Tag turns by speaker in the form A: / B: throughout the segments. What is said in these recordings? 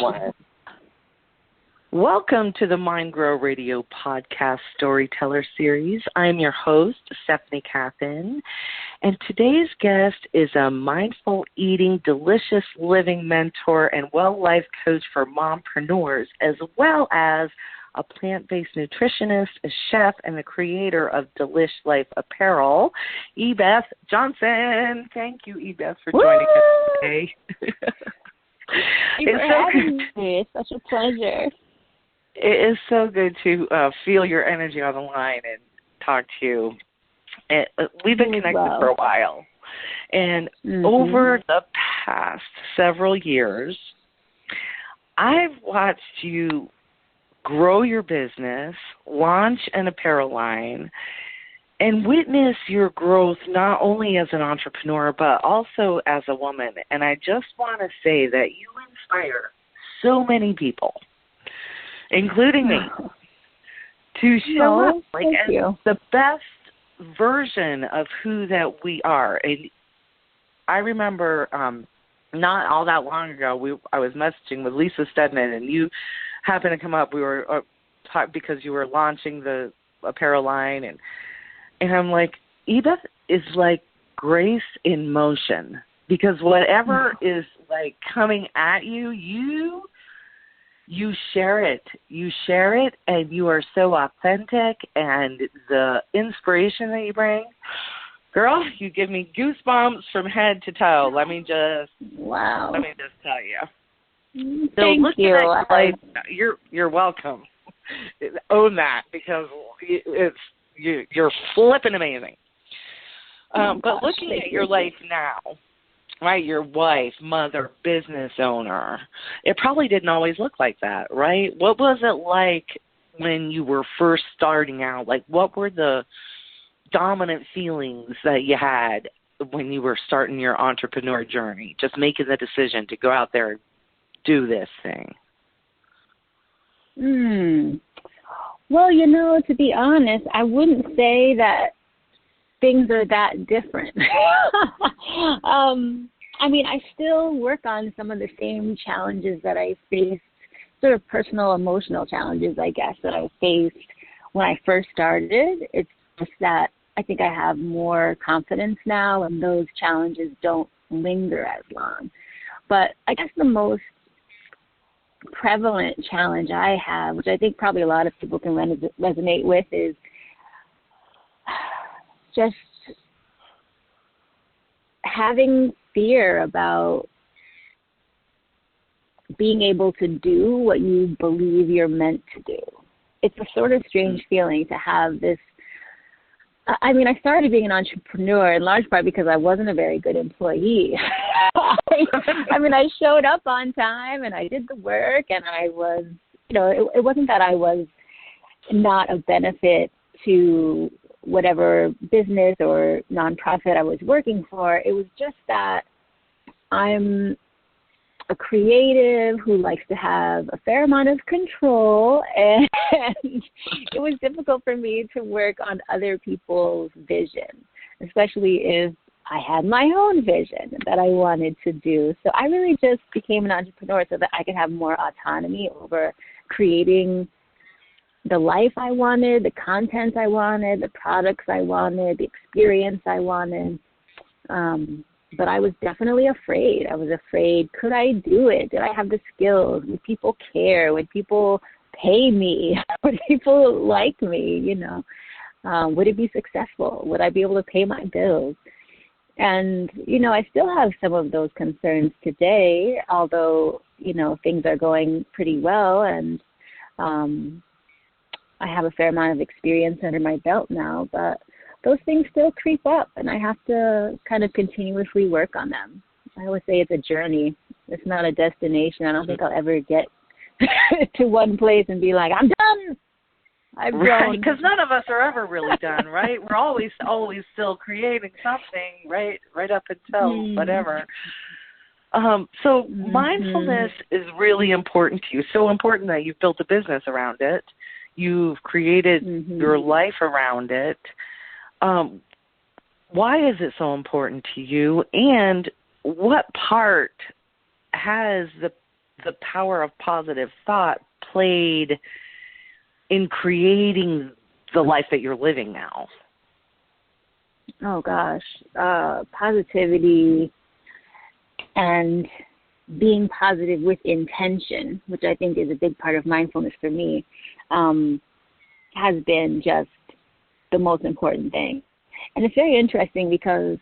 A: one.
B: Welcome to the MindGrow Radio podcast storyteller series. I'm your host, Stephanie Cathin, and today's guest is a mindful eating, delicious living mentor and well-life coach for mompreneurs, as well as a plant-based nutritionist, a chef, and the creator of DelishLife Apparel, Ebeth Johnson. Thank you, Ebeth, for joining us today.
A: Thank you for having me. It's such a pleasure.
B: It is so good to feel your energy on the line and talk to you. And, we've been connected for a while. And over the past several years, I've watched you grow your business, launch an apparel line, and witness your growth not only as an entrepreneur, but also as a woman. And I just want to say that you inspire so many people, including me, to show up like as the best version of who that we are. And I remember not all that long ago, I was messaging with Lisa Stedman, and you happened to come up. We were because you were launching the apparel line, and I'm like, Ebeth is like grace in motion, because whatever is like coming at you, you share it. You share it, and you are so authentic, and the inspiration that you bring, girl, you give me goosebumps from head to toe. Let me just tell you.
A: Thank you.
B: You're welcome. Own that, because you're flipping amazing. But looking at your life now, right, your wife, mother, business owner, it probably didn't always look like that, right? What was it like when you were first starting out? Like, what were the dominant feelings that you had when you were starting your entrepreneur journey, just making the decision to go out there and do this thing?
A: Well, to be honest, I wouldn't say that things are that different. I still work on some of the same challenges that I faced, sort of personal, emotional challenges, I guess, that I faced when I first started. It's just that I think I have more confidence now, and those challenges don't linger as long. But I guess the most prevalent challenge I have, which I think probably a lot of people can resonate with, is just having fear about being able to do what you believe you're meant to do. It's a sort of strange feeling to have this. I started being an entrepreneur in large part because I wasn't a very good employee. I showed up on time and I did the work, and I was, it wasn't that I was not a benefit to whatever business or nonprofit I was working for. It was just that I'm a creative who likes to have a fair amount of control, and it was difficult for me to work on other people's vision, especially if I had my own vision that I wanted to do. So I really just became an entrepreneur so that I could have more autonomy over creating the life I wanted, the content I wanted, the products I wanted, the experience I wanted. But I was definitely afraid. I was afraid, could I do it? Did I have the skills? Would people care? Would people pay me? Would people like me? Would it be successful? Would I be able to pay my bills? And, I still have some of those concerns today, although, things are going pretty well, and I have a fair amount of experience under my belt now, but those things still creep up, and I have to kind of continuously work on them. I always say it's a journey. It's not a destination. I don't think I'll ever get to one place and be like, I'm done. I've grown.
B: Because none of us are ever really done, right? We're always still creating something, right up until whatever. So mindfulness is really important to you, so important that you've built a business around it. You've created your life around it. Why is it so important to you, and what part has the power of positive thought played in creating the life that you're living now?
A: Oh, gosh. Positivity and being positive with intention, which I think is a big part of mindfulness for me, has been just the most important thing. And it's very interesting because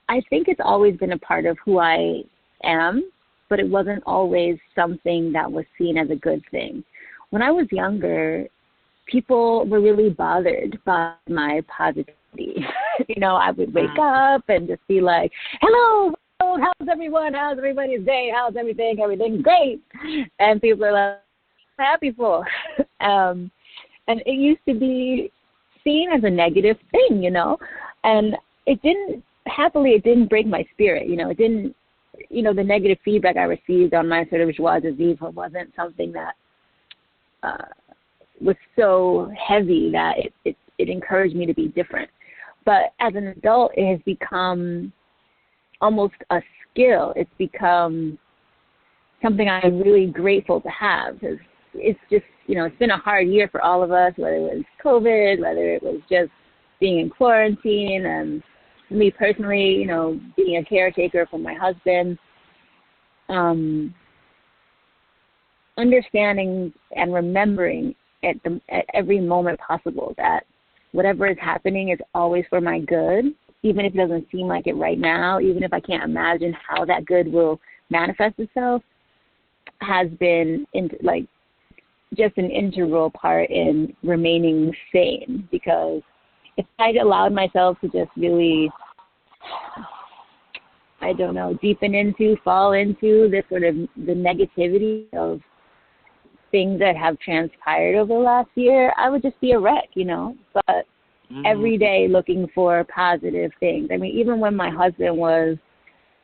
A: I think it's always been a part of who I am, but it wasn't always something that was seen as a good thing. When I was younger, people were really bothered by my positivity. I would wake up and just be like, hello, how's everyone? How's everybody's day? How's everything? Everything's great. And people are like, I'm happy for. And it used to be seen as a negative thing, and it didn't break my spirit. It didn't, the negative feedback I received on my sort of joie de vivre wasn't something that was so heavy that it encouraged me to be different. But as an adult, it has become almost a skill. It's become something I'm really grateful to have. It's just, it's been a hard year for all of us, whether it was COVID, whether it was just being in quarantine, and for me personally, being a caretaker for my husband, understanding and remembering at every moment possible that whatever is happening is always for my good, even if it doesn't seem like it right now, even if I can't imagine how that good will manifest itself, has been just an integral part in remaining sane. Because if I allowed myself to just really, fall into this sort of the negativity of things that have transpired over the last year, I would just be a wreck, But every day looking for positive things. I mean, even when my husband was,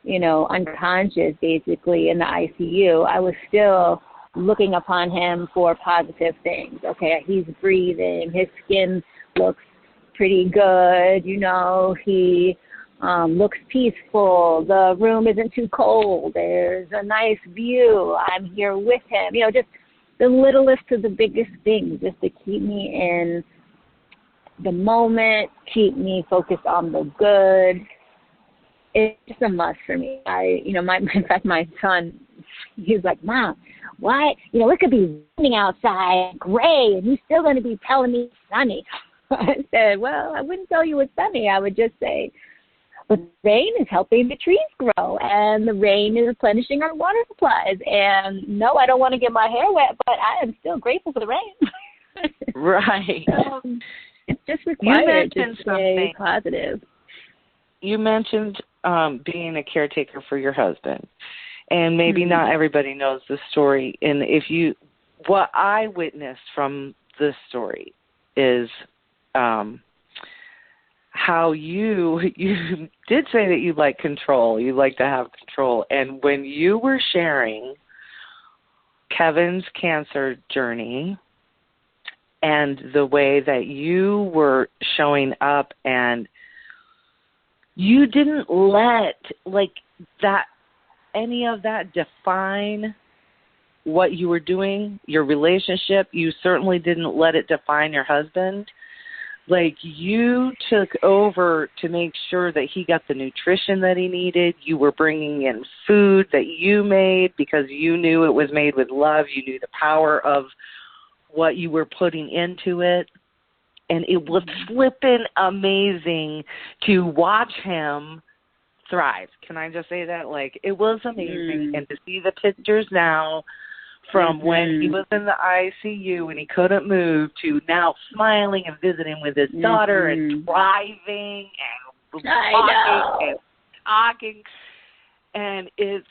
A: unconscious basically in the ICU, I was still looking upon him for positive things. Okay, he's breathing, his skin looks pretty good, he looks peaceful, the room isn't too cold, there's a nice view, I'm here with him, just the littlest to the biggest things, just to keep me in the moment, keep me focused on the good. It's just a must for me. In fact, my son, he's like, Mom, why? It could be raining outside, gray, and you're still going to be telling me it's sunny. I said, well, I wouldn't tell you it's sunny. I would just say, but the rain is helping the trees grow, and the rain is replenishing our water supplies. And no, I don't want to get my hair wet, but I am still grateful for the rain.
B: Right.
A: It's just required to stay positive.
B: You mentioned being a caretaker for your husband, and maybe not everybody knows the story. And what I witnessed from this story is how you did say that you like control. You like to have control. And when you were sharing Kevin's cancer journey and the way that you were showing up, and you didn't let any of that define what you were doing, your relationship. You certainly didn't let it define your husband. You took over to make sure that he got the nutrition that he needed. You were bringing in food that you made because you knew it was made with love. You knew the power of what you were putting into it. And it was flippin' amazing to watch him thrive. Can I just say that? It was amazing. And to see the pictures now from when he was in the ICU and he couldn't move to now smiling and visiting with his daughter and driving and walking and talking. And it's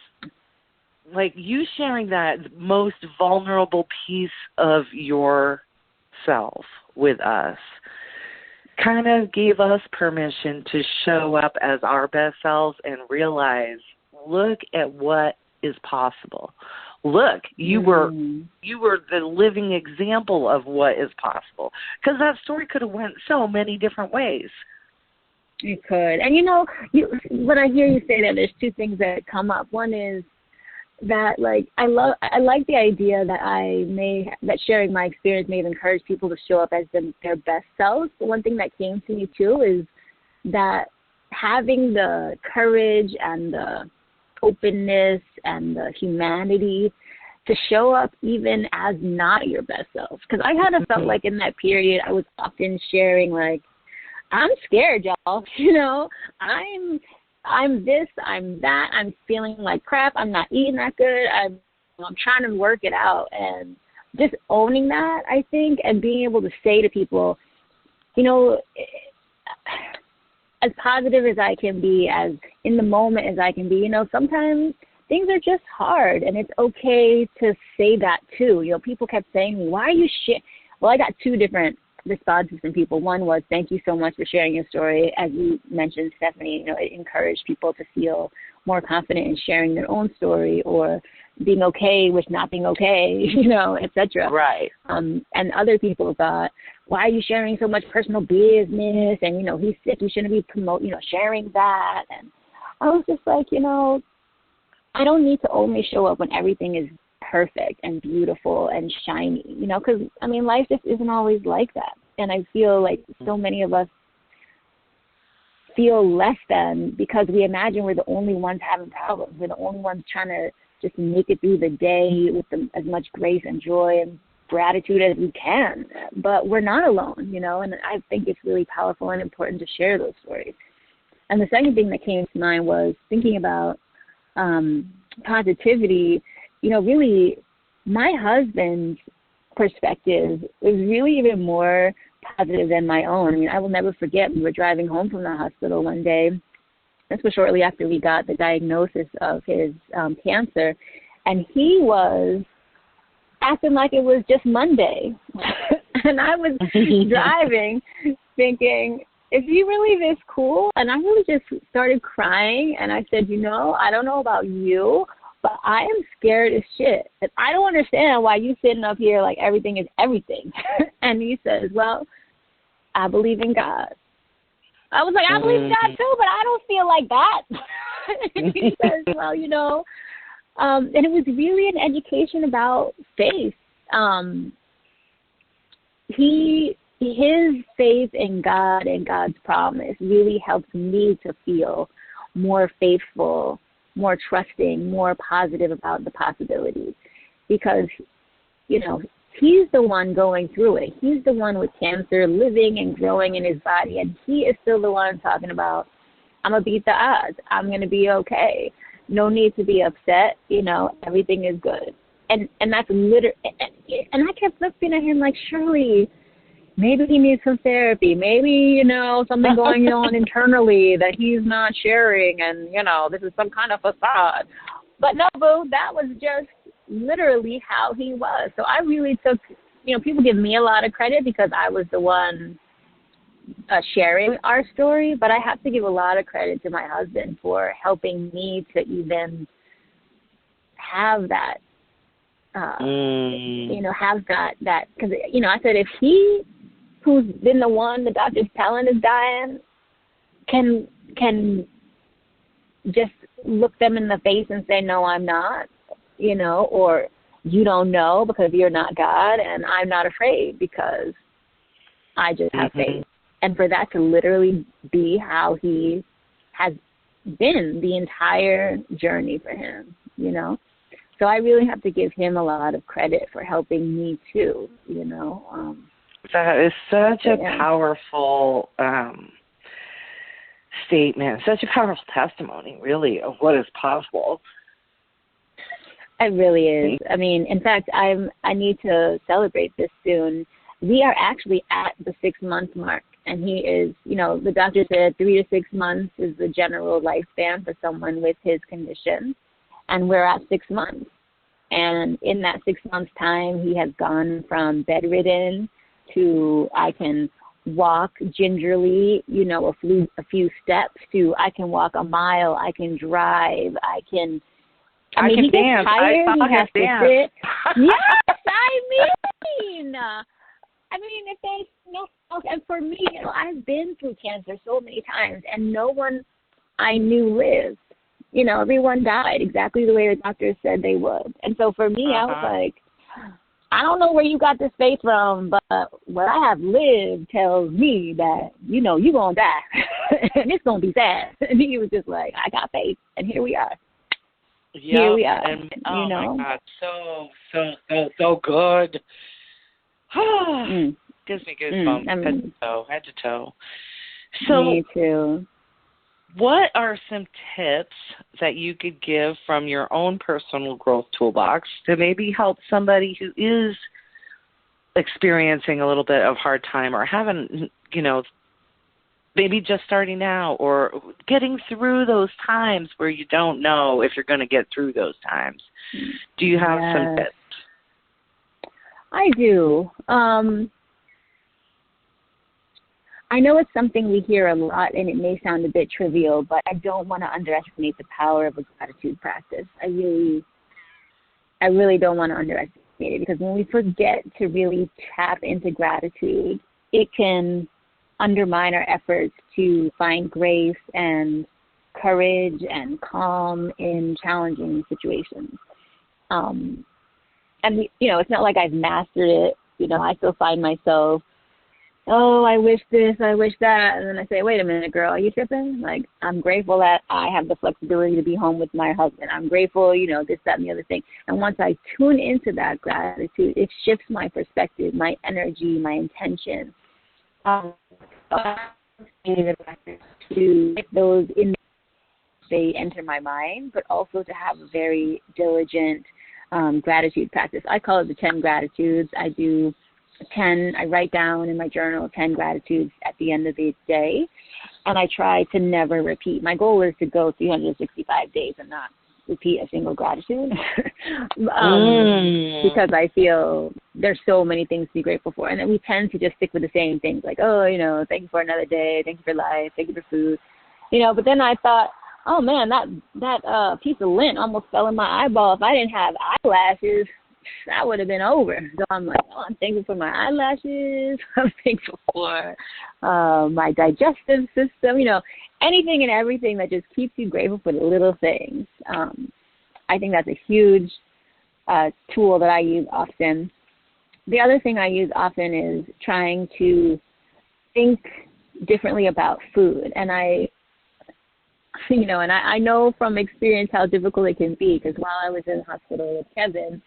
B: you sharing that most vulnerable piece of yourself with us kind of gave us permission to show up as our best selves and realize, look at what is possible. Look, you were the living example of what is possible. Because that story could have went so many different ways.
A: It could. And when I hear you say that, there's two things that come up. One is that like I like the idea that sharing my experience may have encouraged people to show up as their best selves. The one thing that came to me too is that having the courage and the openness and the humanity to show up even as not your best self. Because I kind of felt like in that period I was often sharing like, I'm scared, y'all. You know, I'm this, I'm that, I'm feeling like crap, I'm not eating that good, I'm trying to work it out. And just owning that, I think, and being able to say to people, you know, as positive as I can be, as in the moment as I can be, you know, sometimes things are just hard, and it's okay to say that too. You know, people kept saying to me, why are you Well, I got two different responses from people. One was, thank you so much for sharing your story. As you mentioned, Stephanie, you know, it encouraged people to feel more confident in sharing their own story or being okay with not being okay, you know, etc.
B: Right.
A: And other people thought, why are you sharing so much personal business? And, you know, he's sick, you shouldn't be sharing that. And I was just like, you know, I don't need to only show up when everything is perfect and beautiful and shiny, you know, because, I mean, life just isn't always like that. And I feel like so many of us feel less than because we imagine we're the only ones having problems. We're the only ones trying to just make it through the day with as much grace and joy and gratitude as we can. But we're not alone, you know, and I think it's really powerful and important to share those stories. And the second thing that came to mind was thinking about positivity. You know, really, my husband's perspective was really even more positive than my own. I mean, I will never forget, we were driving home from the hospital one day. This was shortly after we got the diagnosis of his cancer, and he was acting like it was just Monday. And I was driving thinking, is he really this cool? And I really just started crying, and I said, you know, I don't know about you, but I am scared as shit. And I don't understand why you sitting up here like everything is everything. And he says, well, I believe in God. I was like, I believe in God too, but I don't feel like that. And he says, well, you know, and it was really an education about faith. His faith in God and God's promise really helped me to feel more faithful, more trusting, more positive about the possibilities, because, you know, he's the one going through it. He's the one with cancer living and growing in his body, and he is still the one talking about, I'm going to beat the odds. I'm going to be okay. No need to be upset. You know, everything is good. And that's literally, and I kept looking at him like, surely maybe he needs some therapy. Maybe, you know, something going on internally that he's not sharing, and, you know, this is some kind of facade. But no, boo, that was just literally how he was. So I really took, you know, people give me a lot of credit because I was the one sharing our story, but I have to give a lot of credit to my husband for helping me to even have that, you know, have that, because, you know, I said, if he, who's been the one the doctor's telling is dying, can just look them in the face and say, no, I'm not, you know, or you don't know because you're not God, and I'm not afraid because I just have faith. And for that to literally be how he has been the entire journey for him, you know. So I really have to give him a lot of credit for helping me too, you know.
B: That is such a powerful statement, such a powerful testimony, really, of what is possible.
A: It really is. I mean, in fact, I need to celebrate this soon. We are actually at the 6-month mark, and he is, you know, the doctor said 3 to 6 months is the general lifespan for someone with his condition, and we're at 6 months. And in that 6 months time, he has gone from bedridden to I can walk gingerly, you know, a few steps, to I can walk a mile, I can drive, I can he
B: dance.
A: Gets tired,
B: I
A: he has to
B: dance.
A: sit. Yes, I mean, if there's no, and for me, you know, I've been through cancer so many times, and no one I knew lived. everyone died exactly the way the doctors said they would. And so for me, I was like, I don't know where you got this faith from, but what I have lived tells me that, you're going to die. And it's going to be sad. And he was just like, I got faith. And here we are.
B: Yep.
A: Here we are.
B: And, my God, so good. Gives me goosebumps head to toe. So,
A: me too.
B: What are some tips that you could give from your own personal growth toolbox to maybe help somebody who is experiencing a little bit of hard time or having, maybe just starting out or getting through those times where you don't know if you're going to get through those times? Do you have some tips?
A: I do. I know it's something we hear a lot, and it may sound a bit trivial, but I don't want to underestimate the power of a gratitude practice. I really don't want to underestimate it, because when we forget to really tap into gratitude, it can undermine our efforts to find grace and courage and calm in challenging situations. And, it's not like I've mastered it. I still find myself, I wish this, I wish that. And then I say, wait a minute, girl, are you tripping? Like, I'm grateful that I have the flexibility to be home with my husband. I'm grateful, this, that, and the other thing. And once I tune into that gratitude, it shifts my perspective, my energy, my intention. To those in they enter my mind, but also to have a very diligent gratitude practice. I call it the 10 gratitudes. I do 10, I write down in my journal 10 gratitudes at the end of the day, and I try to never repeat. My goal is to go 365 days and not repeat a single gratitude because I feel there's so many things to be grateful for, and then we tend to just stick with the same things, like, thank you for another day, thank you for life, thank you for food, but then I thought, oh man, that piece of lint almost fell in my eyeball. If I didn't have eyelashes, that would have been over. So I'm like, I'm thankful for my eyelashes. I'm thankful for my digestive system, anything and everything that just keeps you grateful for the little things. I think that's a huge tool that I use often. The other thing I use often is trying to think differently about food. And I know from experience how difficult it can be, because while I was in the hospital with Kevin,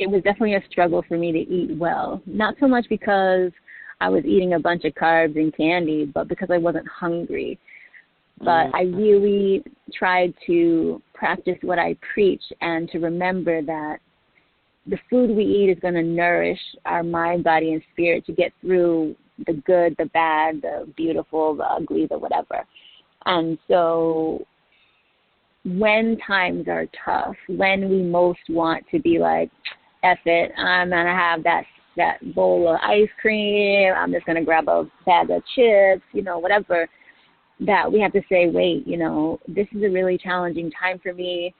A: it was definitely a struggle for me to eat well. Not so much because I was eating a bunch of carbs and candy, but because I wasn't hungry. But I really tried to practice what I preach and to remember that the food we eat is going to nourish our mind, body, and spirit to get through the good, the bad, the beautiful, the ugly, the whatever. And so when times are tough, when we most want to be like, F it, I'm going to have that bowl of ice cream, I'm just going to grab a bag of chips, whatever, that we have to say, wait, this is a really challenging time for me.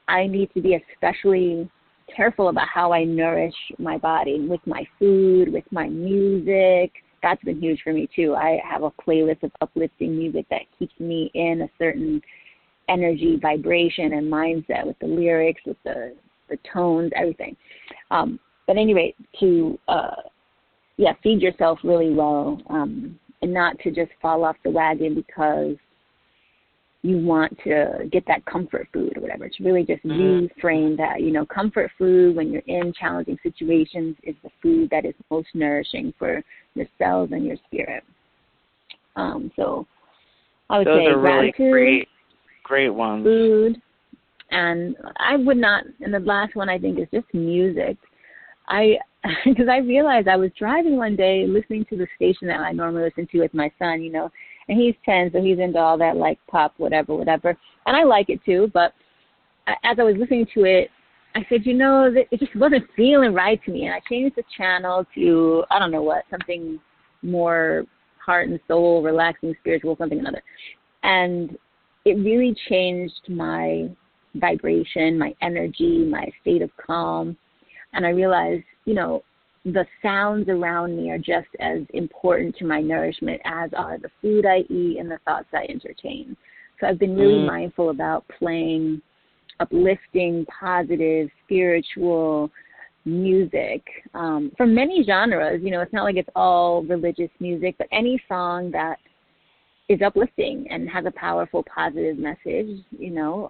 A: I need to be especially careful about how I nourish my body with my food, with my music. That's been huge for me too. I have a playlist of uplifting music that keeps me in a certain energy, vibration, and mindset with the lyrics, with the tones, everything. But anyway, to feed yourself really well, and not to just fall off the wagon because you want to get that comfort food or whatever. It's really just reframe that, comfort food when you're in challenging situations is the food that is most nourishing for your cells and your spirit. So I would say
B: those are
A: gratitude,
B: really great ones.
A: Food, and I would not, and the last one I think is just music. Because I realized I was driving one day listening to the station that I normally listen to with my son, and he's 10, so he's into all that, like, pop, whatever. And I like it too, but as I was listening to it, I said, it just wasn't feeling right to me. And I changed the channel to, I don't know what, something more heart and soul, relaxing, spiritual, something or another. And it really changed my vibration, my energy, my state of calm. And I realized, the sounds around me are just as important to my nourishment as are the food I eat and the thoughts I entertain. So I've been really mindful about playing uplifting, positive, spiritual music from many genres. You know, it's not like it's all religious music, but any song that is uplifting and has a powerful, positive message, you know,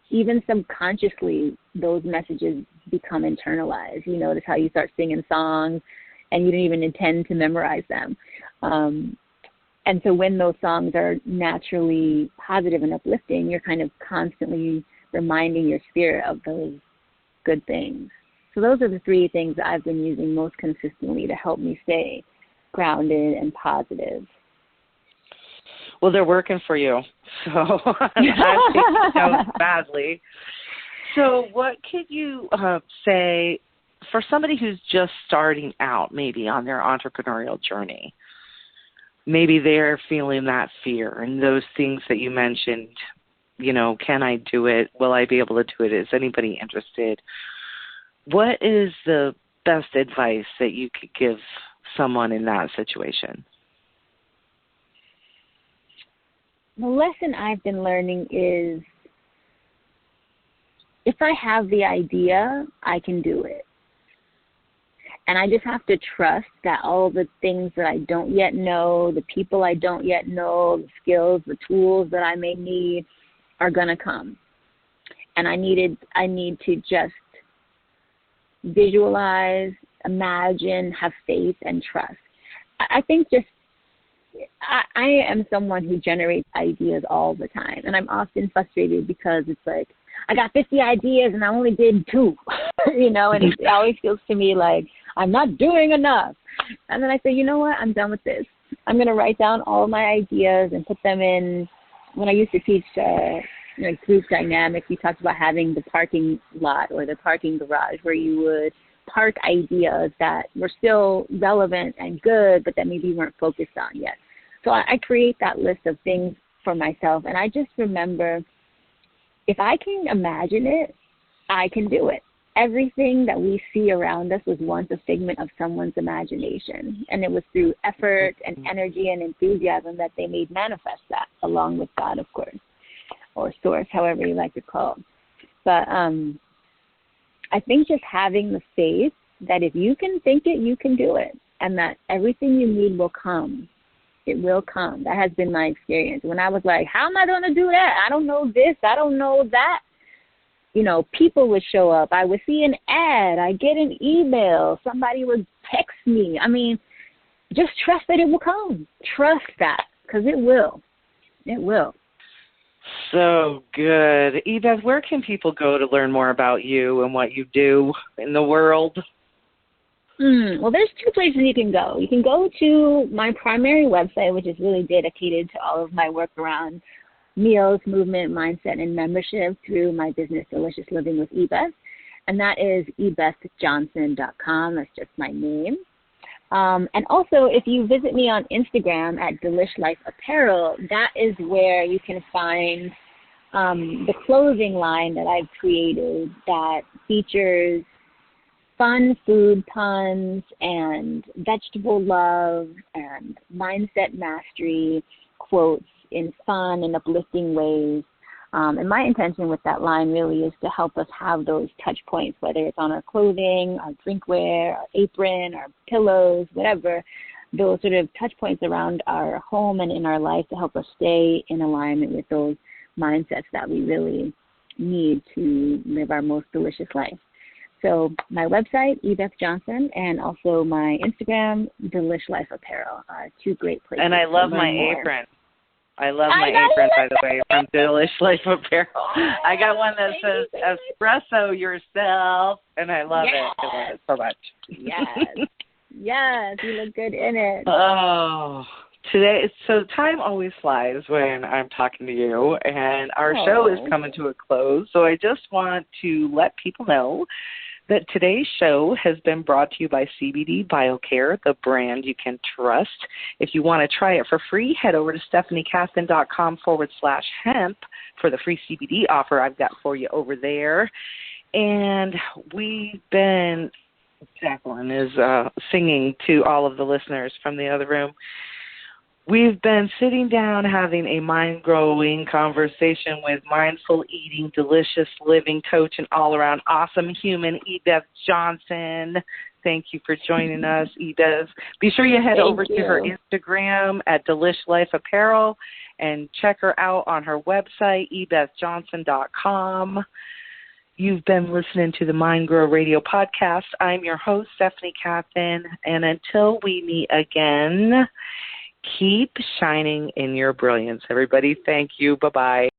A: even subconsciously, those messages become internalized. You notice how you start singing songs and you didn't even intend to memorize them. And so when those songs are naturally positive and uplifting, you're kind of constantly reminding your spirit of those good things. So those are the three things that I've been using most consistently to help me stay grounded and positive.
B: Well, they're working for you. So I'm taking notes badly. So what could you say for somebody who's just starting out maybe on their entrepreneurial journey? Maybe they're feeling that fear and those things that you mentioned, you know, can I do it? Will I be able to do it? Is anybody interested? What is the best advice that you could give someone in that situation?
A: The lesson I've been learning is if I have the idea, I can do it. And I just have to trust that all the things that I don't yet know, the people I don't yet know, the skills, the tools that I may need are going to come. And I need to just visualize, imagine, have faith, and trust. I think I am someone who generates ideas all the time. And I'm often frustrated because it's like, I got 50 ideas and I only did 2, you know, and it always feels to me like I'm not doing enough. And then I say, you know what, I'm done with this. I'm going to write down all of my ideas and put them in. When I used to teach group dynamics, we talked about having the parking lot or the parking garage where you would park ideas that were still relevant and good, but that maybe you weren't focused on yet. So I create that list of things for myself, and I just remember, if I can imagine it, I can do it. Everything that we see around us was once a figment of someone's imagination, and it was through effort and energy and enthusiasm that they made manifest that, along with God, of course, or source, however you like to call it. But I think just having the faith that if you can think it, you can do it, and that everything you need will come. It will come. That has been my experience. When I was like, how am I going to do that? I don't know this. I don't know that. You know, people would show up. I would see an ad. I get an email. Somebody would text me. I mean, just trust that it will come. Trust that, because it will. It will.
B: So good. Ebeth, where can people go to learn more about you and what you do in the world?
A: Well, there's 2 places you can go. You can go to my primary website, which is really dedicated to all of my work around meals, movement, mindset, and membership through my business, Delicious Living with Ebeth. And that is Ebeth Johnson.for. That's just my name. And also, if you visit me on Instagram at DelishLife Apparel, that is where you can find the clothing line that I've created that features fun food puns and vegetable love and mindset mastery quotes in fun and uplifting ways. And my intention with that line really is to help us have those touch points, whether it's on our clothing, our drinkware, our apron, our pillows, whatever, those sort of touch points around our home and in our life to help us stay in alignment with those mindsets that we really need to live our most delicious life. So my website, Ebeth Johnson, and also my Instagram, DelishLife Apparel, are 2 great places.
B: And I love my apron. I love my apron, by the way, from DelishLife Apparel. I got one that says espresso yourself, and I love it. I love it so much.
A: Yes. Yes, you look good in it.
B: Oh, today, so time always flies when I'm talking to you, and our show is coming to a close. So I just want to let people know that today's show has been brought to you by CBD BioCare, the brand you can trust. If you want to try it for free, head over to stephaniecaston.com/hemp for the free CBD offer I've got for you over there. And Jacqueline is singing to all of the listeners from the other room. We've been sitting down having a mind-growing conversation with mindful eating, delicious living coach, and all-around awesome human, Ebeth Johnson. Thank you for joining us, Ebeth. Be sure you head over to her Instagram at DelishLife Apparel and check her out on her website, EbethJohnson.for. You've been listening to the MindGrow Radio podcast. I'm your host, Stephanie Cathan, and until we meet again, keep shining in your brilliance. Everybody, thank you. Bye-bye.